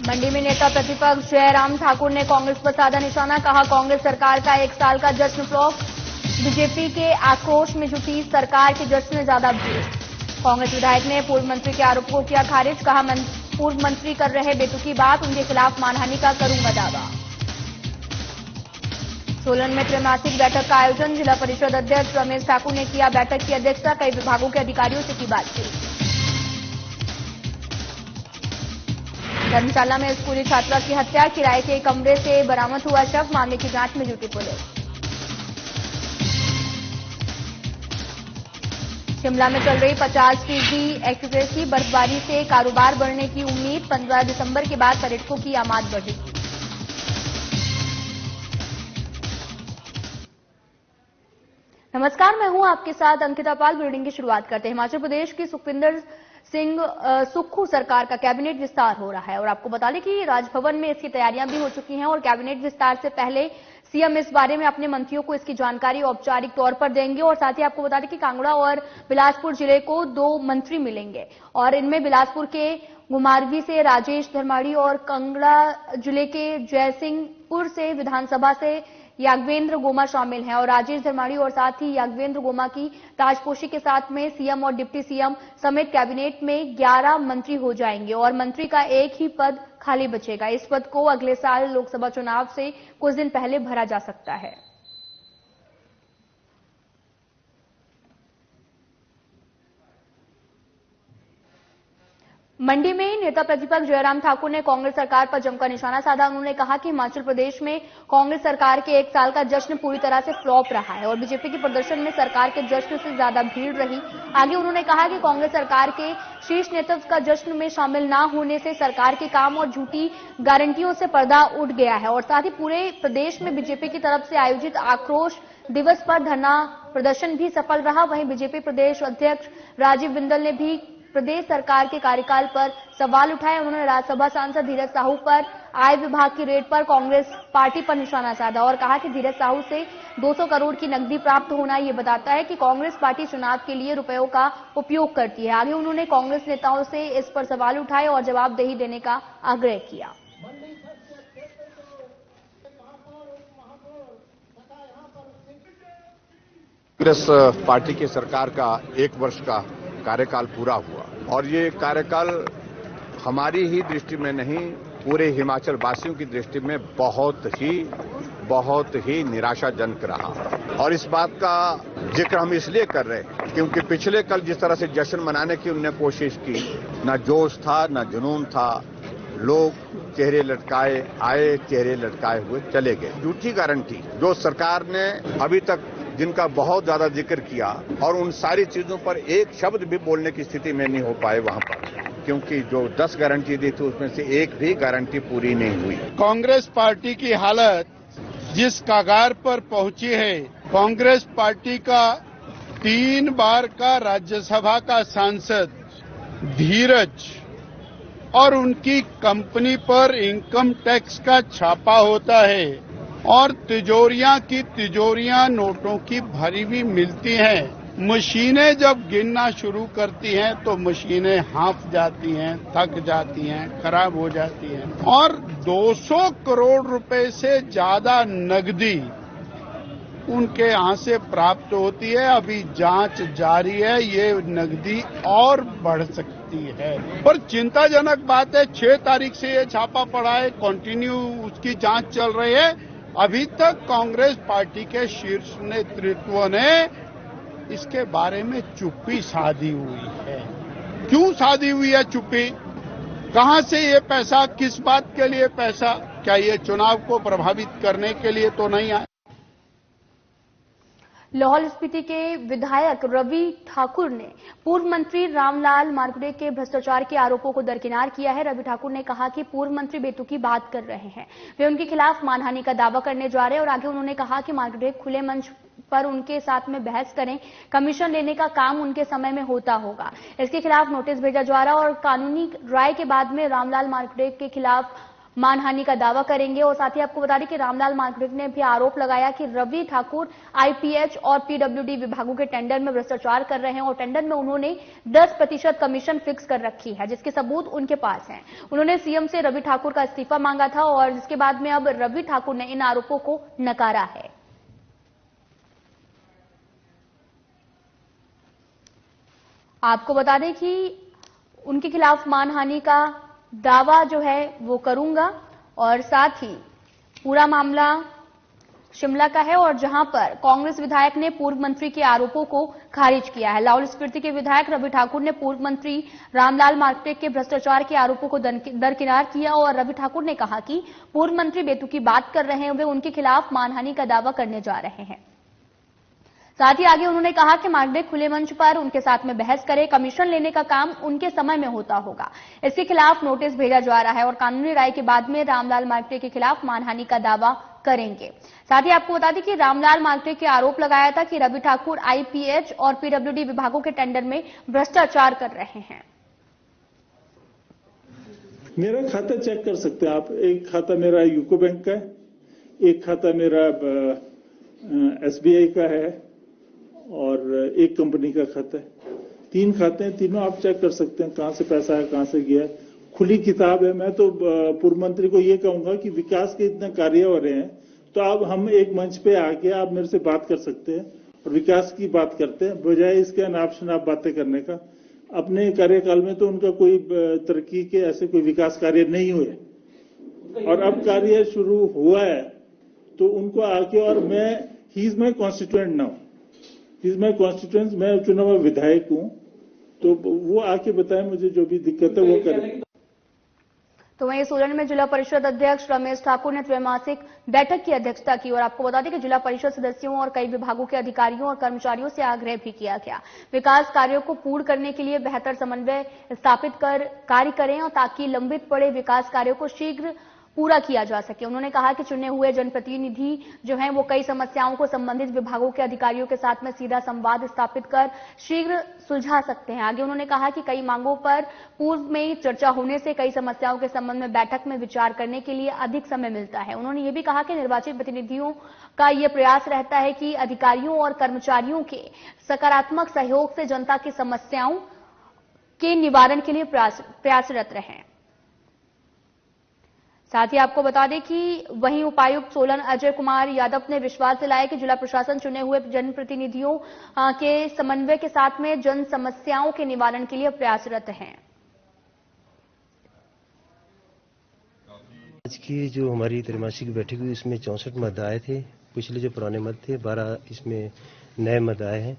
मंडी में नेता प्रतिपक्ष जयराम ठाकुर ने कांग्रेस पर साधा निशाना। कहा, कांग्रेस सरकार का 1 साल का जश्न फ्लॉप। बीजेपी के आक्रोश में जुटी सरकार के जश्न में ज्यादा भीड़। कांग्रेस विधायक ने पूर्व मंत्री के आरोप को किया खारिज। कहा, पूर्व मंत्री कर रहे बेतुकी बात, उनके खिलाफ मानहानि का करूंगा दावा। सोलन में त्रैमासिक बैठक का आयोजन। जिला परिषद अध्यक्ष रमेश ठाकुर ने किया बैठक की अध्यक्षता। कई विभागों के अधिकारियों से की बातचीत। धर्मशाला में स्कूली छात्रा की हत्या। किराए के कमरे से बरामद हुआ शव। मामले की जांच में जुटी पुलिस। शिमला में चल रही 50% एक्यूरेसी। बर्फबारी से कारोबार बढ़ने की उम्मीद। 15 दिसंबर के बाद पर्यटकों की आमद बढ़ेगी। नमस्कार, मैं हूं आपके साथ अंकिता पाल। बुलेटिन की शुरुआत करते हैं। हिमाचल प्रदेश की सुखविंदर सिंह सुक्खू सरकार का कैबिनेट विस्तार हो रहा है और आपको बता दें कि राजभवन में इसकी तैयारियां भी हो चुकी हैं और कैबिनेट विस्तार से पहले सीएम इस बारे में अपने मंत्रियों को इसकी जानकारी औपचारिक तौर पर देंगे। और साथ ही आपको बता दें कि कांगड़ा और बिलासपुर जिले को 2 मंत्री मिलेंगे और इनमें बिलासपुर के घुमारवी से राजेश धर्माड़ी और कांगड़ा जिले के जयसिंहपुर से विधानसभा से याज्ञवेंद्र गोमा शामिल हैं। और राजेश धर्माड़ी और साथ ही याज्ञवेंद्र गोमा की ताजपोशी के साथ में सीएम और डिप्टी सीएम समेत कैबिनेट में 11 मंत्री हो जाएंगे और मंत्री का एक ही पद खाली बचेगा। इस पद को अगले साल लोकसभा चुनाव से कुछ दिन पहले भरा जा सकता है। मंडी में नेता प्रतिपक्ष जयराम ठाकुर ने कांग्रेस सरकार पर जमकर निशाना साधा। उन्होंने कहा कि हिमाचल प्रदेश में कांग्रेस सरकार के 1 साल का जश्न पूरी तरह से फ्लॉप रहा है और बीजेपी के प्रदर्शन में सरकार के जश्न से ज्यादा भीड़ रही। आगे उन्होंने कहा कि कांग्रेस सरकार के शीर्ष नेतृत्व का जश्न में शामिल न होने से सरकार के काम और झूठी गारंटियों से पर्दा उठ गया है। और साथ ही पूरे प्रदेश में बीजेपी की तरफ से आयोजित आक्रोश दिवस पर धरना प्रदर्शन भी सफल रहा। वहीं बीजेपी प्रदेश अध्यक्ष राजीव बिंदल ने भी प्रदेश सरकार के कार्यकाल पर सवाल उठाए। उन्होंने राज्यसभा सांसद धीरज साहू पर आय विभाग की रेड पर कांग्रेस पार्टी पर निशाना साधा और कहा कि धीरज साहू से 200 करोड़ की नकदी प्राप्त होना ये बताता है कि कांग्रेस पार्टी चुनाव के लिए रुपयों का उपयोग करती है। आगे उन्होंने कांग्रेस नेताओं से इस पर सवाल उठाए और जवाबदेही देने का आग्रह किया। कांग्रेस पार्टी की सरकार का 1 वर्ष का कार्यकाल पूरा हुआ और ये कार्यकाल हमारी ही दृष्टि में नहीं, पूरे हिमाचल वासियों की दृष्टि में बहुत ही निराशाजनक रहा। और इस बात का जिक्र हम इसलिए कर रहे हैं क्योंकि पिछले कल जिस तरह से जश्न मनाने की उन्होंने कोशिश की, न जोश था न जुनून था। लोग चेहरे लटकाए आए, चेहरे लटकाए हुए चले गए। झूठी गारंटी जो सरकार ने अभी तक जिनका बहुत ज्यादा जिक्र किया और उन सारी चीजों पर एक शब्द भी बोलने की स्थिति में नहीं हो पाए वहां पर, क्योंकि जो 10 गारंटी दी थी उसमें से एक भी गारंटी पूरी नहीं हुई। कांग्रेस पार्टी की हालत जिस कगार पर पहुंची है, कांग्रेस पार्टी का 3 बार का राज्यसभा का सांसद धीरज और उनकी कंपनी पर इनकम टैक्स का छापा होता है और तिजोरियां नोटों की भरी हुई मिलती हैं। मशीनें जब गिनना शुरू करती हैं तो मशीनें हाँफ जाती हैं, थक जाती हैं, खराब हो जाती हैं और 200 करोड़ रुपए से ज्यादा नकदी उनके यहां से प्राप्त होती है। अभी जांच जारी है, ये नकदी और बढ़ सकती है। पर चिंताजनक बात है, 6 तारीख से ये छापा पड़ा है, कंटिन्यू उसकी जांच चल रही है। अभी तक कांग्रेस पार्टी के शीर्ष नेतृत्व ने इसके बारे में चुप्पी साधी हुई है। क्यों साधी हुई है चुप्पी? कहां से ये पैसा, किस बात के लिए पैसा? क्या ये चुनाव को प्रभावित करने के लिए तो नहीं आया? लाहौल स्पीति के विधायक रवि ठाकुर ने पूर्व मंत्री रामलाल मार्कंडे के भ्रष्टाचार के आरोपों को दरकिनार किया है। रवि ठाकुर ने कहा कि पूर्व मंत्री बेतुकी बात कर रहे हैं, वे उनके खिलाफ मानहानि का दावा करने जा रहे हैं। और आगे उन्होंने कहा कि मार्कंडे खुले मंच पर उनके साथ में बहस करें, कमीशन लेने का काम उनके समय में होता होगा। इसके खिलाफ नोटिस भेजा जा रहा है और कानूनी राय के बाद में रामलाल मार्कंडे के खिलाफ मानहानि का दावा करेंगे। और साथ ही आपको बता दें कि रामलाल मार्कंडेय ने भी आरोप लगाया कि रवि ठाकुर आईपीएच और पीडब्ल्यूडी विभागों के टेंडर में भ्रष्टाचार कर रहे हैं और टेंडर में उन्होंने 10% कमीशन फिक्स कर रखी है, जिसके सबूत उनके पास हैं। उन्होंने सीएम से रवि ठाकुर का इस्तीफा मांगा था और जिसके बाद में अब रवि ठाकुर ने इन आरोपों को नकारा है। आपको बता दें कि उनके खिलाफ मानहानि का दावा जो है वो करूंगा और साथ ही पूरा मामला शिमला का है और जहां पर कांग्रेस विधायक ने पूर्व मंत्री के आरोपों को खारिज किया है। लाहौल स्पीति के विधायक रवि ठाकुर ने पूर्व मंत्री रामलाल मार्कंडेय के भ्रष्टाचार के आरोपों को दरकिनार किया और रवि ठाकुर ने कहा कि पूर्व मंत्री बेतुकी बात कर रहे हैं, वे उनके खिलाफ मानहानि का दावा करने जा रहे हैं। साथ ही आगे उन्होंने कहा कि मार्कंडेय खुले मंच पर उनके साथ में बहस करे, कमीशन लेने का काम उनके समय में होता होगा। इसके खिलाफ नोटिस भेजा जा रहा है और कानूनी राय के बाद में रामलाल मार्कंडेय के खिलाफ मानहानि का दावा करेंगे। साथ ही आपको बता दें कि रामलाल मार्कंडेय के आरोप लगाया था कि रवि ठाकुर आईपीएच और पीडब्ल्यूडी विभागों के टेंडर में भ्रष्टाचार कर रहे हैं। मेरा खाता चेक कर सकते हैं आप। एक खाता मेरा यूको बैंक का है, एक खाता मेरा एसबीआई का है और एक कंपनी का खाता है। 3 खाते हैं, तीनों आप चेक कर सकते हैं कहां से पैसा है, कहां से गया है। खुली किताब है। मैं तो पूर्व मंत्री को ये कहूंगा कि विकास के इतने कार्य हो रहे हैं तो अब हम एक मंच पे आके आप मेरे से बात कर सकते हैं और विकास की बात करते हैं, बजाय इसके अनाप शनाप बातें करने का। अपने कार्यकाल में तो उनका कोई तरक्की के ऐसे कोई विकास कार्य नहीं हुए और अब कार्य शुरू हुआ है तो उनको आके, और मैं he is my constituent now, he is my constituent, मैं चुना हुआ विधायक हूं, तो वो आके बताए मुझे जो भी दिक्कत है वो करें। तो वहीं सोलन में जिला परिषद अध्यक्ष रमेश ठाकुर ने त्रैमासिक बैठक की अध्यक्षता की और आपको बता दें कि जिला परिषद सदस्यों और कई विभागों के अधिकारियों और कर्मचारियों से आग्रह भी किया गया विकास कार्यों को पूर्ण करने के लिए बेहतर समन्वय स्थापित कर कार्य करें और ताकि लंबित पड़े विकास कार्यों को शीघ्र पूरा किया जा सके। उन्होंने कहा कि चुने हुए जनप्रतिनिधि जो हैं वो कई समस्याओं को संबंधित विभागों के अधिकारियों के साथ में सीधा संवाद स्थापित कर शीघ्र सुलझा सकते हैं। आगे उन्होंने कहा कि कई मांगों पर पूर्व में चर्चा होने से कई समस्याओं के संबंध में बैठक में विचार करने के लिए अधिक समय मिलता है। उन्होंने ये भी कहा कि निर्वाचित प्रतिनिधियों का ये प्रयास रहता है कि अधिकारियों और कर्मचारियों के सकारात्मक सहयोग से जनता की समस्याओं के निवारण के लिए प्रयासरत रहें। साथ ही आपको बता दें कि वहीं उपायुक्त सोलन अजय कुमार यादव ने विश्वास दिलाया कि जिला प्रशासन चुने हुए जनप्रतिनिधियों के समन्वय के साथ में जन समस्याओं के निवारण के लिए प्रयासरत हैं। आज की जो हमारी त्रैमासिक बैठक हुई उसमें 64 मत आए थे। पिछले जो पुराने मत थे 12 इसमें नए मत आए हैं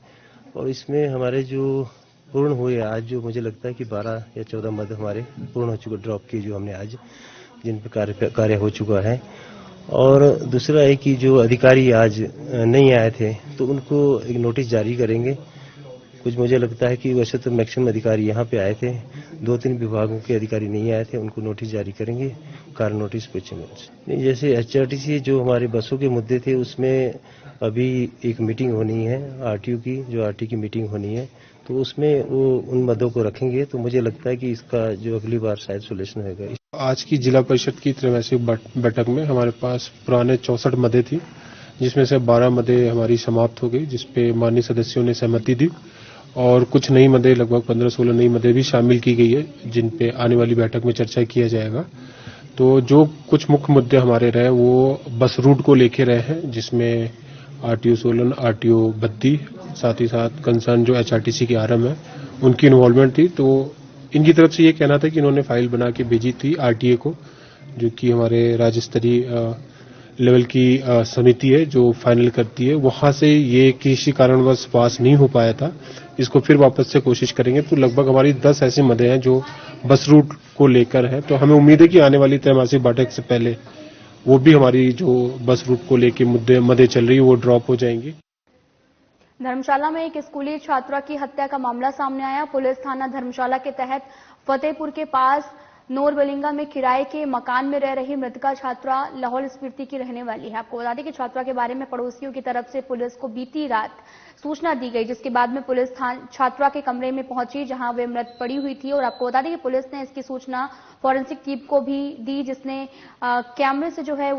और इसमें हमारे जो पूर्ण हुए आज, जो मुझे लगता है कि 12 या 14 मत हमारे पूर्ण हो चुके, ड्रॉप किए जो हमने आज, जिन पर कार्य हो चुका है। और दूसरा है कि जो अधिकारी आज नहीं आए थे तो उनको एक नोटिस जारी करेंगे। कुछ मुझे लगता है कि वैसे तो मैक्सिमम अधिकारी यहाँ पे आए थे, 2-3 विभागों के अधिकारी नहीं आए थे, उनको नोटिस जारी करेंगे, कारण नोटिस नहीं। जैसे एचआरटीसी जो हमारे बसों के मुद्दे थे उसमें अभी एक मीटिंग होनी है आरटीयू की, जो आरटीयू की मीटिंग होनी है तो उसमें वो उन मदों को रखेंगे। तो मुझे लगता है कि इसका जो अगली बार शायद सोल्यूशन होगा। आज की जिला परिषद की त्रैमासिक बैठक में हमारे पास पुराने 64 मदें थी, जिसमें से 12 मदें हमारी समाप्त हो गई, जिसपे माननीय सदस्यों ने सहमति दी और कुछ नई मदें, लगभग 15-16 नई मदें भी शामिल की गई है, जिन पे आने वाली बैठक में चर्चा किया जाएगा। तो जो कुछ मुख्य मुद्दे हमारे रहे वो बस रूट को लेके रहे हैं, जिसमें आरटीओ सोलन, आरटीओ बद्दी, साथ ही साथ कंसर्न जो एचआरटीसी के आरएम है उनकी इन्वॉल्वमेंट थी। तो इनकी तरफ से ये कहना था कि इन्होंने फाइल बना के भेजी थी आरटीए को, जो कि हमारे राज्य स्तरीय लेवल की समिति है जो फाइनल करती है। वहां से ये किसी कारणवश पास नहीं हो पाया था, इसको फिर वापस से कोशिश करेंगे। तो लगभग हमारी 10 ऐसी मदें हैं जो बस रूट को लेकर है। तो हमें उम्मीद है कि आने वाली त्रैमासिक बैठक से पहले वो भी हमारी जो बस रूट को लेकर मदें चल रही है वो ड्रॉप हो जाएंगी। धर्मशाला में एक स्कूली छात्रा की हत्या का मामला सामने आया। पुलिस थाना धर्मशाला के तहत फतेहपुर के पास नोरबलिंगा में किराए के मकान में रह रही मृतका छात्रा लाहौल स्पीति की रहने वाली है। आपको बता दें कि छात्रा के बारे में पड़ोसियों की तरफ से पुलिस को बीती रात सूचना दी गई, जिसके बाद में पुलिस छात्रा के कमरे में पहुंची जहां वे मृत पड़ी हुई थी। और आपको बता दें कि पुलिस ने इसकी सूचना फॉरेंसिक टीम को भी दी, जिसने कमरे से जो है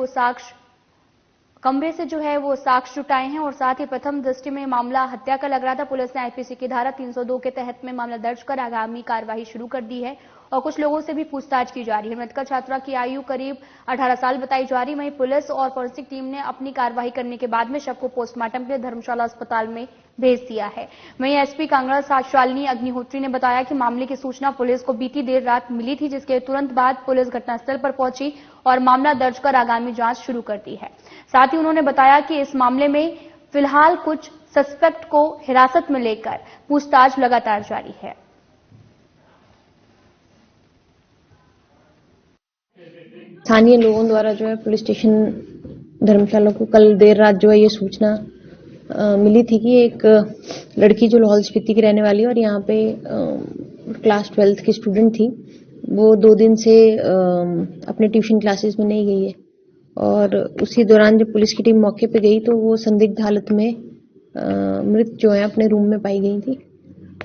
वो साक्ष्य जुटाए हैं। और साथ ही प्रथम दृष्टि में मामला हत्या का लग रहा था। पुलिस ने आईपीसी की धारा 302 के तहत में मामला दर्ज कर आगामी कार्रवाई शुरू कर दी है और कुछ लोगों से भी पूछताछ की जा रही है। मृतका छात्रा की आयु करीब 18 साल बताई जा रही। वहीं पुलिस और फॉरेंसिक टीम ने अपनी कार्रवाई करने के बाद में शव को पोस्टमार्टम के लिए धर्मशाला अस्पताल में भेज दिया है। वहीं एसपी कांगड़ा शालिनी अग्निहोत्री ने बताया कि मामले की सूचना पुलिस को बीती देर रात मिली थी, जिसके तुरंत बाद पुलिस घटनास्थल पर पहुंची और मामला दर्ज कर आगामी जांच शुरू कर दी है। साथ ही उन्होंने बताया कि इस मामले में फिलहाल कुछ सस्पेक्ट को हिरासत में लेकर पूछताछ लगातार जारी है। स्थानीय लोगों द्वारा जो है पुलिस स्टेशन धर्मशाला को कल देर रात जो है ये सूचना मिली थी कि एक लड़की जो लाहौल स्पीति की रहने वाली है और यहाँ पे क्लास 12th की स्टूडेंट थी, वो 2 दिन से अपने ट्यूशन क्लासेस में नहीं गई है। और उसी दौरान जब पुलिस की टीम मौके पे गई तो वो संदिग्ध हालत में मृत जो है अपने रूम में पाई गई थी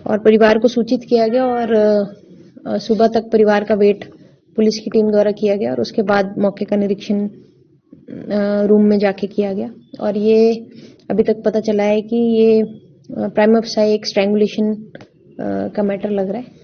और परिवार को सूचित किया गया और सुबह तक परिवार का वेट पुलिस की टीम द्वारा किया गया और उसके बाद मौके का निरीक्षण रूम में जाके किया गया। और ये अभी तक पता चला है कि ये प्राइमा फेसाई एक स्ट्रैंगुलेशन का मैटर लग रहा है।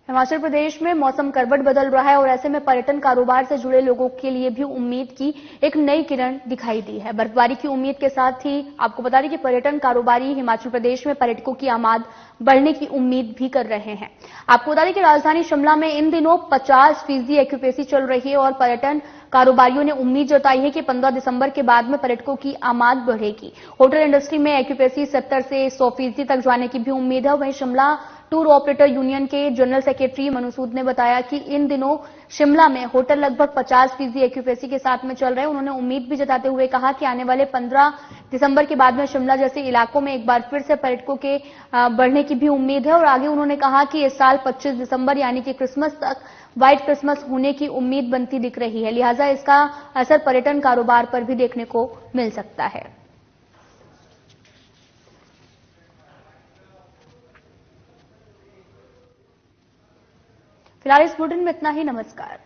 हिमाचल प्रदेश में मौसम करवट बदल रहा है और ऐसे में पर्यटन कारोबार से जुड़े लोगों के लिए भी उम्मीद की एक नई किरण दिखाई दी है। बर्फबारी की उम्मीद के साथ ही आपको बता दें कि पर्यटन कारोबारी हिमाचल प्रदेश में पर्यटकों की आमद बढ़ने की उम्मीद भी कर रहे हैं। आपको बता दें कि राजधानी शिमला में इन दिनों 50% एक्यूपेसी चल रही है और पर्यटन कारोबारियों ने उम्मीद जताई है कि 15 दिसंबर के बाद में पर्यटकों की आमद बढ़ेगी। होटल इंडस्ट्री में एक्यूपेसी 70 से 100% तक जाने की भी उम्मीद है। वहीं शिमला टूर ऑपरेटर यूनियन के जनरल सेक्रेटरी मनु सूद ने बताया कि इन दिनों शिमला में होटल लगभग 50% एक्यूपेसी के साथ में चल रहे हैं। उन्होंने उम्मीद भी जताते हुए कहा कि आने वाले 15 दिसंबर के बाद में शिमला जैसे इलाकों में एक बार फिर से पर्यटकों के बढ़ने की भी उम्मीद है। और आगे उन्होंने कहा कि इस साल 25 दिसंबर यानी कि क्रिसमस तक व्हाइट क्रिसमस होने की उम्मीद बनती दिख रही है, लिहाजा इसका असर पर्यटन कारोबार पर भी देखने को मिल सकता है। फिलहाल इस बुलेटिन में इतना ही। नमस्कार।